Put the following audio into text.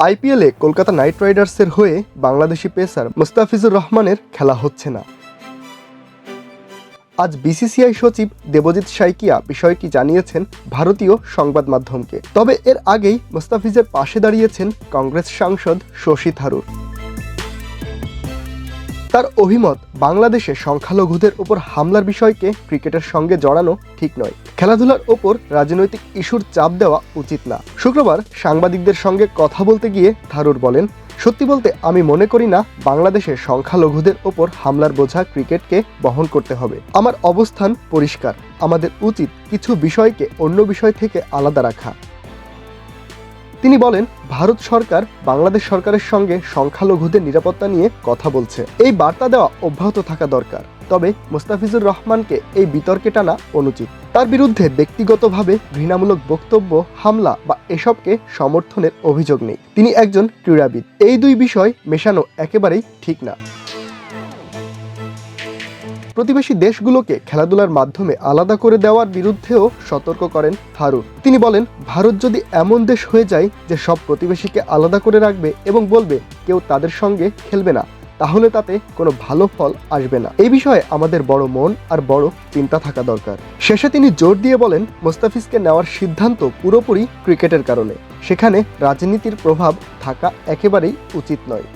আইপিএলে কলকাতা নাইট রাইডার্সের হয়ে বাংলাদেশি পেসার মুস্তাফিজুর রহমানের খেলা হচ্ছে না। আজ বিসিসিআই সচিব দেবজিৎ সাইকিয়া বিষয়টি জানিয়েছেন ভারতীয় সংবাদ মাধ্যমকে। তবে এর আগেই মুস্তাফিজের পাশে দাঁড়িয়েছেন কংগ্রেস সাংসদ শশী থারুর। তার অভিমত, বাংলাদেশে সংখ্যালঘুদের উপর হামলার বিষয়কে ক্রিকেটের সঙ্গে জড়ানো ঠিক নয়। খেলাধুলার ওপর রাজনৈতিক ইস্যুর চাপ দেওয়া উচিত না। শুক্রবার সাংবাদিকদের সঙ্গে কথা বলতে গিয়ে থারুর বলেন, সত্যি বলতে আমি মনে করি না বাংলাদেশে সংখ্যালঘুদের ওপর হামলার বোঝা ক্রিকেটকে বহন করতে হবে। আমার অবস্থান পরিষ্কার, আমাদের উচিত কিছু বিষয়কে অন্য বিষয় থেকে আলাদা রাখা। তিনি বলেন, ভারত সরকার বাংলাদেশ সরকারের সঙ্গে সংখ্যালঘুদের নিরাপত্তা নিয়ে কথা বলছে। এই বার্তা দেওয়া অব্যাহত থাকা দরকার। তবে মুস্তাফিজুর রহমানকে এই বিতর্কে টানা অনুচিত। তার বিরুদ্ধে ব্যক্তিগতভাবে ঘৃণামূলক বক্তব্য, হামলা বা এসবকে সমর্থনের অভিযোগ নেই। তিনি একজন ক্রীড়াবিদ। এই দুই বিষয় মেশানো একেবারেই ঠিক না। প্রতিবেশী দেশগুলোকে খেলাধুলার মাধ্যমে আলাদা করে দেওয়ার বিরুদ্ধেও সতর্ক করেন থারুর। তিনি বলেন, ভারত যদি এমন দেশ হয়ে যায় যে সব প্রতিবেশীকে আলাদা করে রাখবে এবং বলবে কেউ তাদের সঙ্গে খেলবে না, তাহলে তাতে কোনো ভালো ফল আসবে না। এই বিষয়ে আমাদের বড় মন আর বড় চিন্তা থাকা দরকার। শেষে তিনি জোর দিয়ে বলেন, মুস্তাফিজকে নেওয়ার সিদ্ধান্ত পুরোপুরি ক্রিকেটের কারণে। সেখানে রাজনীতির প্রভাব থাকা একেবারেই উচিত নয়।